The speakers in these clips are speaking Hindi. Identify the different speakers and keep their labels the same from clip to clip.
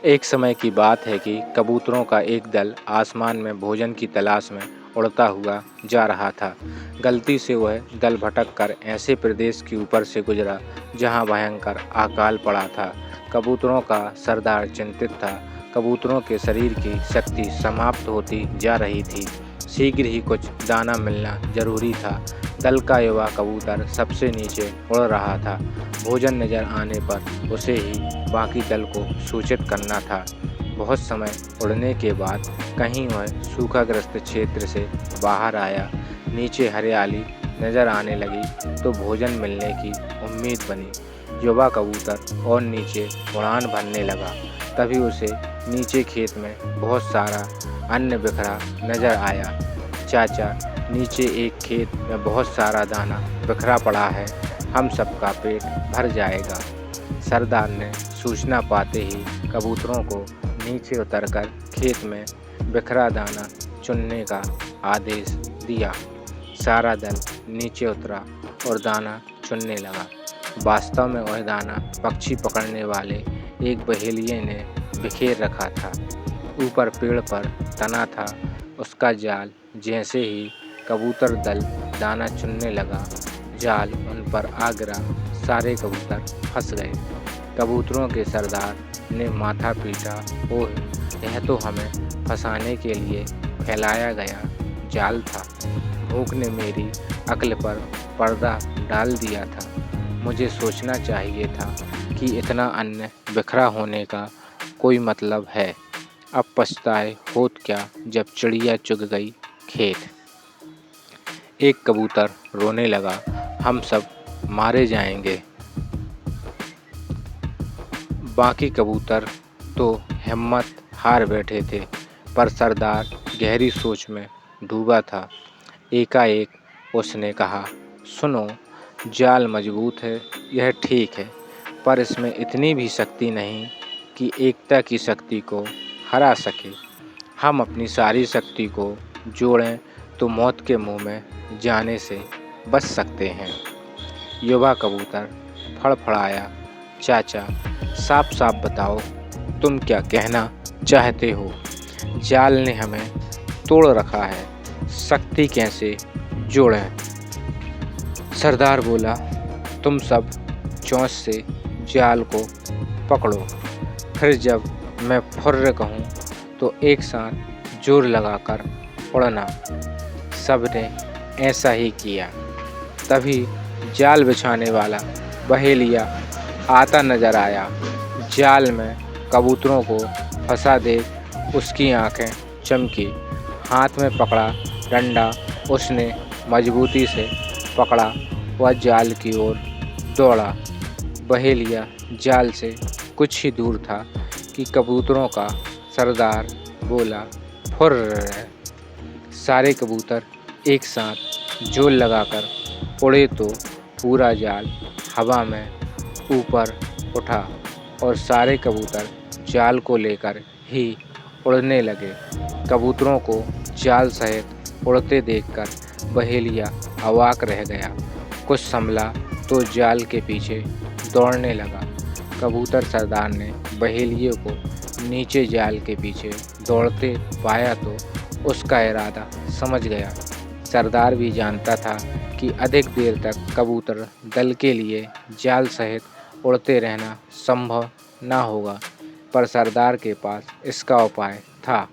Speaker 1: एक समय की बात है कि कबूतरों का एक दल आसमान में भोजन की तलाश में उड़ता हुआ जा रहा था। गलती से वह दल भटक कर ऐसे प्रदेश के ऊपर से गुजरा जहां भयंकर अकाल पड़ा था। कबूतरों का सरदार चिंतित था। कबूतरों के शरीर की शक्ति समाप्त होती जा रही थी। शीघ्र ही कुछ दाना मिलना जरूरी था। दल का युवा कबूतर सबसे नीचे उड़ रहा था। भोजन नजर आने पर उसे ही बाकी दल को सूचित करना था। बहुत समय उड़ने के बाद कहीं वह सूखाग्रस्त क्षेत्र से बाहर आया। नीचे हरियाली नजर आने लगी तो भोजन मिलने की उम्मीद बनी। युवा कबूतर और नीचे उड़ान भरने लगा। तभी उसे नीचे खेत में बहुत सारा अन्न बिखरा नजर आया। चाचा, नीचे एक खेत में बहुत सारा दाना बिखरा पड़ा है, हम सबका पेट भर जाएगा। सरदार ने सूचना पाते ही कबूतरों को नीचे उतरकर खेत में बिखरा दाना चुनने का आदेश दिया। सारा दल नीचे उतरा और दाना चुनने लगा। वास्तव में वह दाना पक्षी पकड़ने वाले एक बहेलिये ने बिखेर रखा था। ऊपर पेड़ पर तना था उसका जाल। जैसे ही कबूतर दल दाना चुनने लगा, जाल उन पर आ गिरा। सारे कबूतर फंस गए। कबूतरों के सरदार ने माथा पीटा। ओह, यह तो हमें फंसाने के लिए फैलाया गया जाल था। भूख ने मेरी अक्ल पर पर्दा डाल दिया था। मुझे सोचना चाहिए था कि इतना अन्न बिखरा होने का कोई मतलब है। अब पछताए होत क्या जब चिड़िया चुग गई खेत। एक कबूतर रोने लगा, हम सब मारे जाएंगे। बाकी कबूतर तो हिम्मत हार बैठे थे, पर सरदार गहरी सोच में डूबा था। एकाएक उसने कहा, सुनो, जाल मजबूत है, यह ठीक है, पर इसमें इतनी भी शक्ति नहीं कि एकता की शक्ति को हरा सके। हम अपनी सारी शक्ति को जोड़ें तो मौत के मुंह में जाने से बच सकते हैं। युवा कबूतर फड़फड़ाया, चाचा, साफ साफ बताओ, तुम क्या कहना चाहते हो? जाल ने हमें तोड़ रखा है, शक्ति कैसे जोड़ें? सरदार बोला, तुम सब चोंच से जाल को पकड़ो, फिर जब मैं फुर्र कहूँ तो एक साथ जोर लगाकर उड़ना। सबने ऐसा ही किया। तभी जाल बिछाने वाला बहेलिया आता नजर आया। जाल में कबूतरों को फंसा देख उसकी आंखें चमकी। हाथ में पकड़ा डंडा उसने मजबूती से पकड़ा। वह जाल की ओर दौड़ा। बहेलिया जाल से कुछ ही दूर था कि कबूतरों का सरदार बोला, फुर्र। सारे कबूतर एक साथ जोर लगाकर उड़े तो पूरा जाल हवा में ऊपर उठा और सारे कबूतर जाल को लेकर ही उड़ने लगे। कबूतरों को जाल सहित उड़ते देखकर बहेलिया अवाक रह गया। कुछ संभला तो जाल के पीछे दौड़ने लगा। कबूतर सरदार ने बहेलिये को नीचे जाल के पीछे दौड़ते पाया तो उसका इरादा समझ गया। सरदार भी जानता था कि अधिक देर तक कबूतर दल के लिए जाल सहित उड़ते रहना संभव न होगा, पर सरदार के पास इसका उपाय था।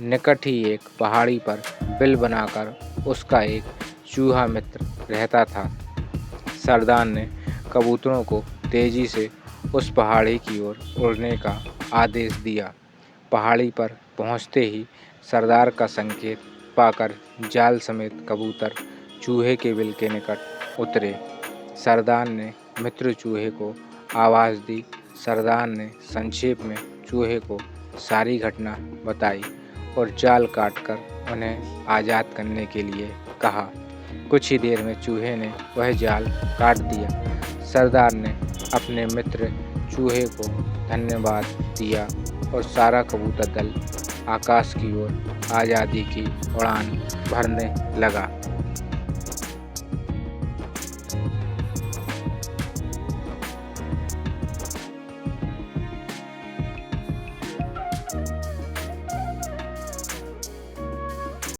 Speaker 1: निकट ही एक पहाड़ी पर बिल बनाकर उसका एक चूहा मित्र रहता था। सरदार ने कबूतरों को तेजी से उस पहाड़ी की ओर उड़ने का आदेश दिया। पहाड़ी पर पहुंचते ही सरदार का संकेत पाकर जाल समेत कबूतर चूहे के बिल के निकट उतरे। सरदार ने मित्र चूहे को आवाज़ दी। सरदार ने संक्षेप में चूहे को सारी घटना बताई और जाल काटकर उन्हें आज़ाद करने के लिए कहा। कुछ ही देर में चूहे ने वह जाल काट दिया। सरदार ने अपने मित्र चूहे को धन्यवाद दिया और सारा कबूतर दल आकाश की ओर आज़ादी की उड़ान भरने लगा।